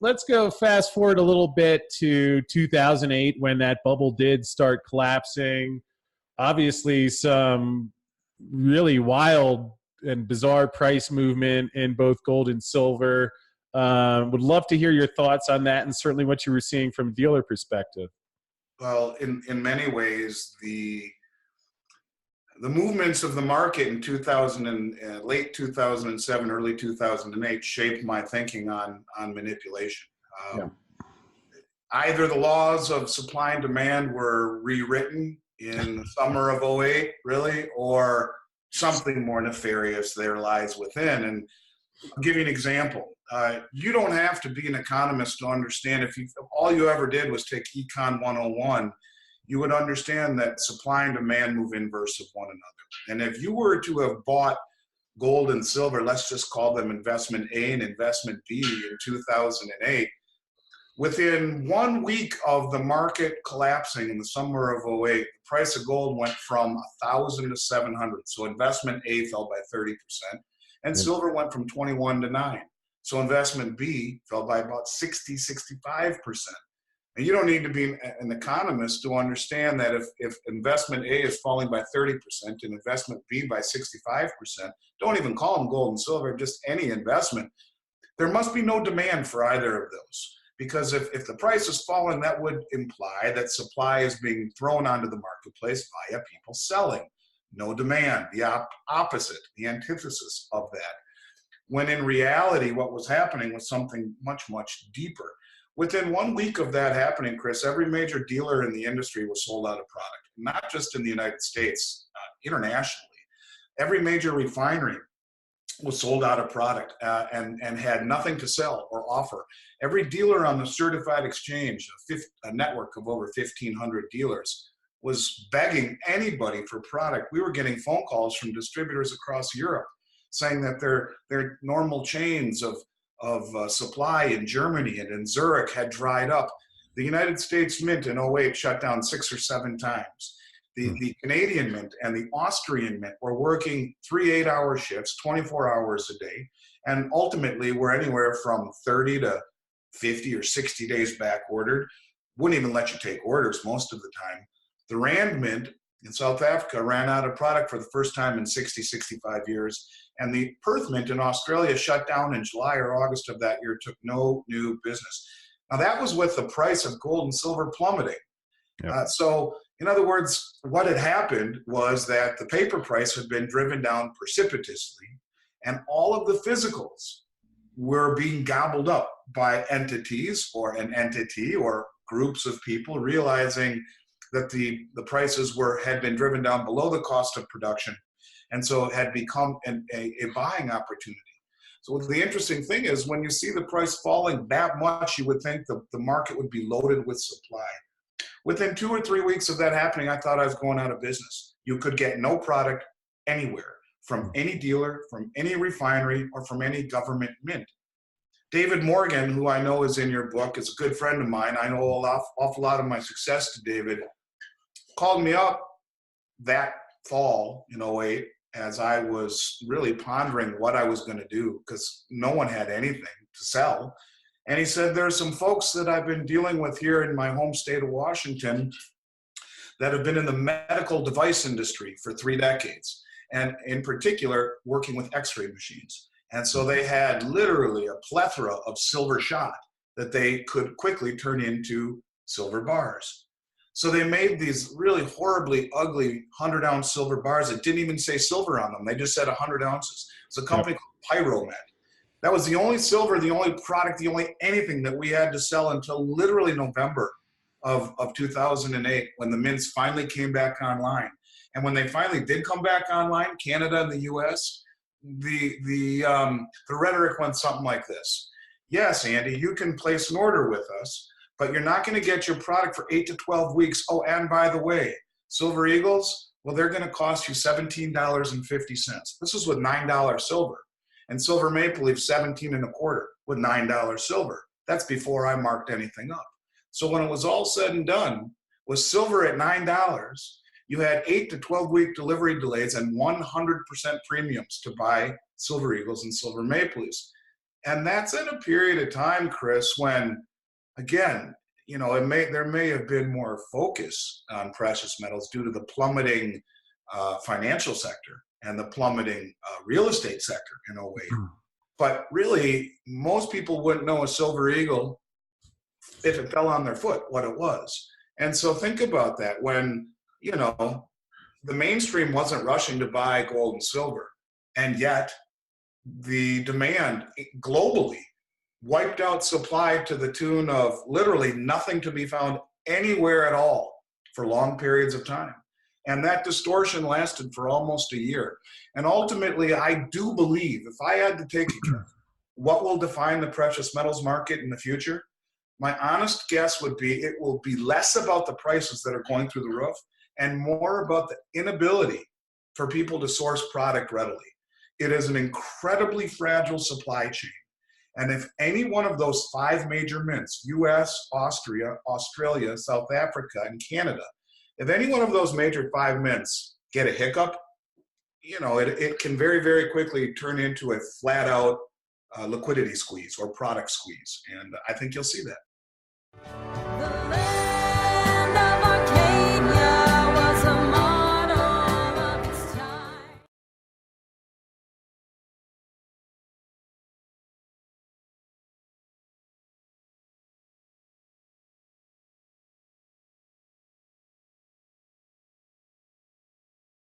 let's go fast forward a little bit to 2008 when that bubble did start collapsing. Obviously, some really wild and bizarre price movement in both gold and silver. Would love to hear your thoughts on that, and certainly what you were seeing from a dealer perspective. Well, in many ways, the movements of the market in 2000 and late 2007, early 2008 shaped my thinking on manipulation. Yeah. Either the laws of supply and demand were rewritten in the summer of '08, really, or something more nefarious there lies within. And I'll give you an example. You don't have to be an economist to understand. If all you ever did was take Econ 101, you would understand that supply and demand move inverse of one another. And if you were to have bought gold and silver, let's just call them investment A and investment B in 2008, within 1 week of the market collapsing in the summer of '08, the price of gold went from 1,000 to 700. So investment A fell by 30%, and silver went from 21 to 9. So investment B fell by about 65%. And you don't need to be an economist to understand that if investment A is falling by 30% and investment B by 65%, don't even call them gold and silver, just any investment, there must be no demand for either of those. Because if the price is falling, that would imply that supply is being thrown onto the marketplace via people selling. No demand, the opposite, the antithesis of that. When in reality, what was happening was something much, much deeper. Within 1 week of that happening, Chris, every major dealer in the industry was sold out of product, not just in the United States, internationally. Every major refinery was sold out of product and had nothing to sell or offer. Every dealer on the certified exchange, a network of over 1,500 dealers, was begging anybody for product. We were getting phone calls from distributors across Europe saying that their normal chains of supply in Germany and in Zurich had dried up. The United States Mint in '08 shut down 6 or 7 times. The Canadian Mint and the Austrian Mint were working 3 8-hour shifts, 24 hours a day, and ultimately were anywhere from 30 to 50 or 60 days back ordered. Wouldn't even let you take orders most of the time. The Rand Mint in South Africa ran out of product for the first time in 60, 65 years. And the Perth Mint in Australia shut down in July or August of that year, took no new business. Now that was with the price of gold and silver plummeting. Yep. So in other words, what had happened was that the paper price had been driven down precipitously, and all of the physicals were being gobbled up by entities or an entity or groups of people realizing that the prices had been driven down below the cost of production. And so it had become a buying opportunity. So the interesting thing is when you see the price falling that much, you would think the market would be loaded with supply. Within 2 or 3 weeks of that happening, I thought I was going out of business. You could get no product anywhere from any dealer, from any refinery, or from any government mint. David Morgan, who I know is in your book, is a good friend of mine. I know an awful lot of my success to David. Called me up that fall in '08 as I was really pondering what I was going to do because no one had anything to sell. And he said, there's some folks that I've been dealing with here in my home state of Washington that have been in the medical device industry for 3 decades, and in particular, working with x-ray machines. And so they had literally a plethora of silver shot that they could quickly turn into silver bars. So they made these really horribly ugly 100-ounce silver bars that didn't even say silver on them. They just said 100 ounces. It's a company called Pyromet. That was the only silver, the only product, the only anything that we had to sell until literally November of 2008 when the mints finally came back online. And when they finally did come back online, Canada and the US, the rhetoric went something like this. Yes, Andy, you can place an order with us, but you're not going to get your product for 8 to 12 weeks. Oh, and by the way, Silver Eagles, well, they're going to cost you $17.50. This is with $9 silver. And Silver Maple Leaf, $17.25 with $9 silver. That's before I marked anything up. So when it was all said and done, with silver at $9, you had 8 to 12 week delivery delays and 100% premiums to buy Silver Eagles and Silver Maple Leafs. And that's in a period of time, Chris, when, again, there may have been more focus on precious metals due to the plummeting financial sector and the plummeting real estate sector in a way. But really, most people wouldn't know a silver eagle if it fell on their foot, what it was. And so think about that when, the mainstream wasn't rushing to buy gold and silver, and yet the demand globally wiped out supply to the tune of literally nothing to be found anywhere at all for long periods of time. And that distortion lasted for almost a year. And ultimately, I do believe, if I had to take a guess, what will define the precious metals market in the future, my honest guess would be it will be less about the prices that are going through the roof and more about the inability for people to source product readily. It is an incredibly fragile supply chain. And if any one of those 5 major mints, US, Austria, Australia, South Africa, and Canada, if any one of those major 5 mints get a hiccup, it can very, very quickly turn into a flat out liquidity squeeze or product squeeze. And I think you'll see that.